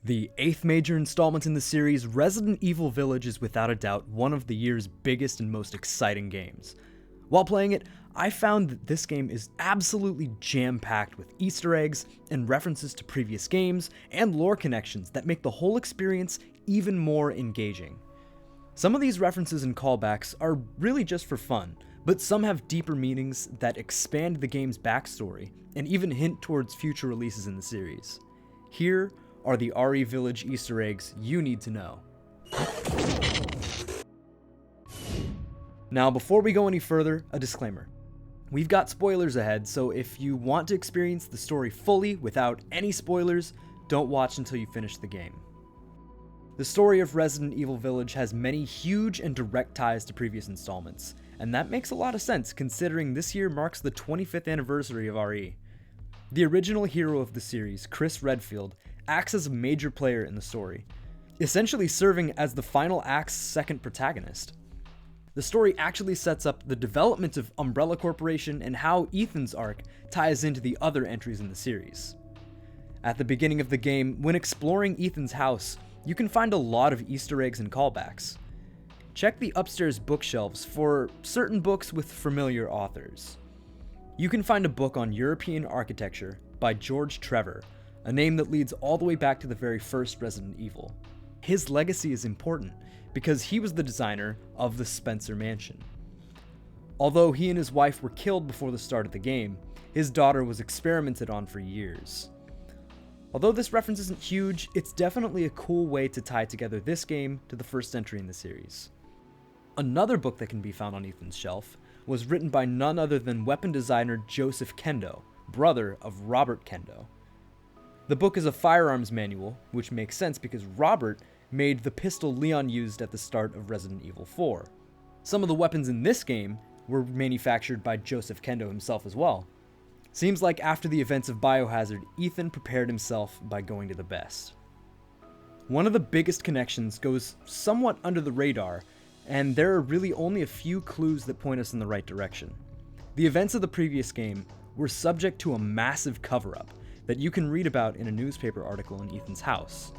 The 8th major installment in the series, Resident Evil Village is without a doubt one of the year's biggest and most exciting games. While playing it, I found that this game is absolutely jam-packed with Easter eggs and references to previous games and lore connections that make the whole experience even more engaging. Some of these references and callbacks are really just for fun, but some have deeper meanings that expand the game's backstory and even hint towards future releases in the series. Here are the RE Village Easter eggs you need to know. Now, before we go any further, a disclaimer. We've got spoilers ahead, so if you want to experience the story fully without any spoilers, don't watch until you finish the game. The story of Resident Evil Village has many huge and direct ties to previous installments, and that makes a lot of sense considering this year marks the 25th anniversary of RE. The original hero of the series, Chris Redfield, acts as a major player in the story, essentially serving as the final act's second protagonist. The story actually sets up the development of Umbrella Corporation and how Ethan's arc ties into the other entries in the series. At the beginning of the game, when exploring Ethan's house, you can find a lot of Easter eggs and callbacks. Check the upstairs bookshelves for certain books with familiar authors. You can find a book on European architecture by George Trevor, a name that leads all the way back to the very first Resident Evil. His legacy is important because he was the designer of the Spencer Mansion. Although he and his wife were killed before the start of the game, his daughter was experimented on for years. Although this reference isn't huge, it's definitely a cool way to tie together this game to the first entry in the series. Another book that can be found on Ethan's shelf was written by none other than weapon designer Joseph Kendo, brother of Robert Kendo. The book is a firearms manual, which makes sense because Robert made the pistol Leon used at the start of Resident Evil 4. Some of the weapons in this game were manufactured by Joseph Kendo himself as well. Seems like after the events of Biohazard, Ethan prepared himself by going to the best. One of the biggest connections goes somewhat under the radar, and there are really only a few clues that point us in the right direction. The events of the previous game were subject to a massive cover-up that you can read about in a newspaper article in Ethan's house.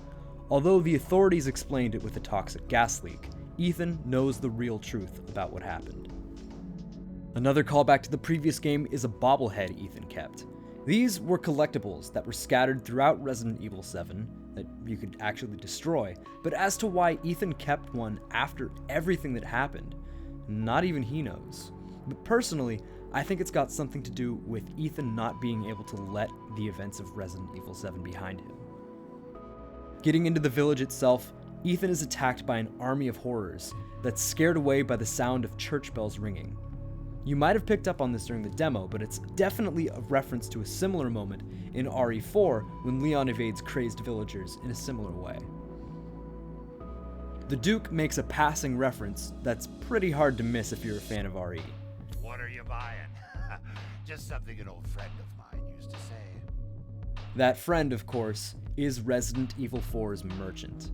Although the authorities explained it with a toxic gas leak, Ethan knows the real truth about what happened. Another callback to the previous game is a bobblehead Ethan kept. These were collectibles that were scattered throughout Resident Evil 7 that you could actually destroy, but as to why Ethan kept one after everything that happened, not even he knows. But personally, I think it's got something to do with Ethan not being able to let the events of Resident Evil 7 behind him. Getting into the village itself, Ethan is attacked by an army of horrors that's scared away by the sound of church bells ringing. You might have picked up on this during the demo, but it's definitely a reference to a similar moment in RE4 when Leon evades crazed villagers in a similar way. The Duke makes a passing reference that's pretty hard to miss if you're a fan of RE. What are you buying? Just something an old friend of mine used to say. That friend, of course, is Resident Evil 4's Merchant.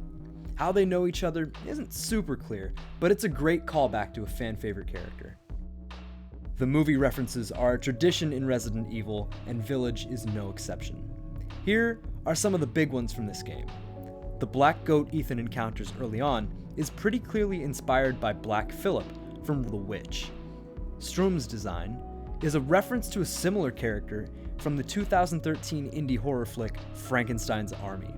How they know each other isn't super clear, but it's a great callback to a fan-favorite character. The movie references are a tradition in Resident Evil, and Village is no exception. Here are some of the big ones from this game. The black goat Ethan encounters early on is pretty clearly inspired by Black Phillip from The Witch. Stroom's design is a reference to a similar character from the 2013 indie horror flick Frankenstein's Army.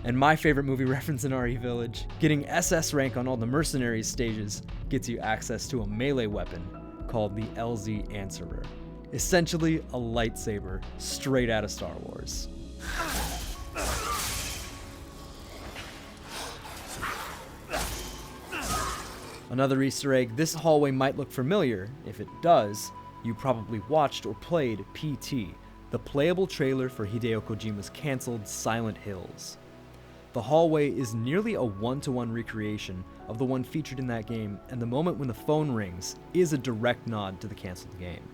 And my favorite movie reference in RE Village, getting SS rank on all the mercenaries stages gets you access to a melee weapon called the LZ Answerer. Essentially a lightsaber straight out of Star Wars. Another Easter egg, this hallway might look familiar. If it does, you probably watched or played PT, the playable trailer for Hideo Kojima's cancelled Silent Hills. The hallway is nearly a one-to-one recreation of the one featured in that game, and the moment when the phone rings is a direct nod to the cancelled game.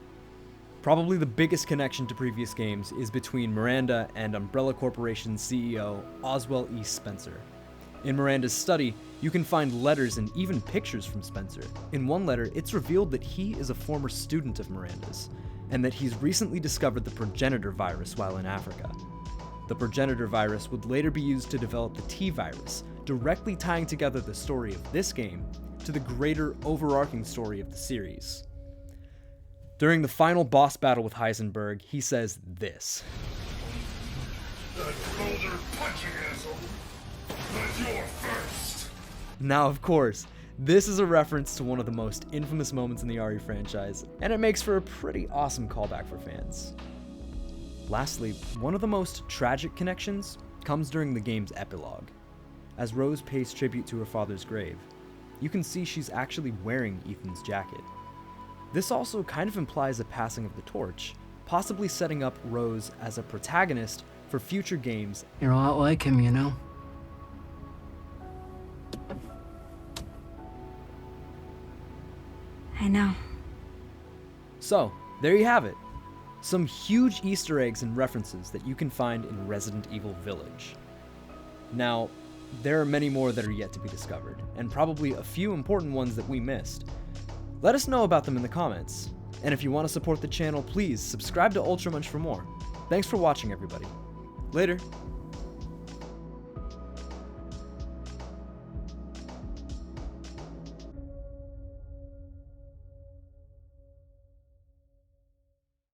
Probably the biggest connection to previous games is between Miranda and Umbrella Corporation's CEO, Oswell E. Spencer. In Miranda's study, you can find letters and even pictures from Spencer. In one letter, it's revealed that he is a former student of Miranda's, and that he's recently discovered the progenitor virus while in Africa. The progenitor virus would later be used to develop the T virus, directly tying together the story of this game to the greater overarching story of the series. During the final boss battle with Heisenberg, he says this. That boulder punching asshole, but you're first. Now, of course, this is a reference to one of the most infamous moments in the RE franchise, and it makes for a pretty awesome callback for fans. Lastly, one of the most tragic connections comes during the game's epilogue. As Rose pays tribute to her father's grave, you can see she's actually wearing Ethan's jacket. This also kind of implies a passing of the torch, possibly setting up Rose as a protagonist for future games. You're a lot like him, you know? I know. So, there you have it. Some huge Easter eggs and references that you can find in Resident Evil Village. Now, there are many more that are yet to be discovered, and probably a few important ones that we missed. Let us know about them in the comments. And if you want to support the channel, please subscribe to Ultra Munch for more. Thanks for watching, everybody. Later.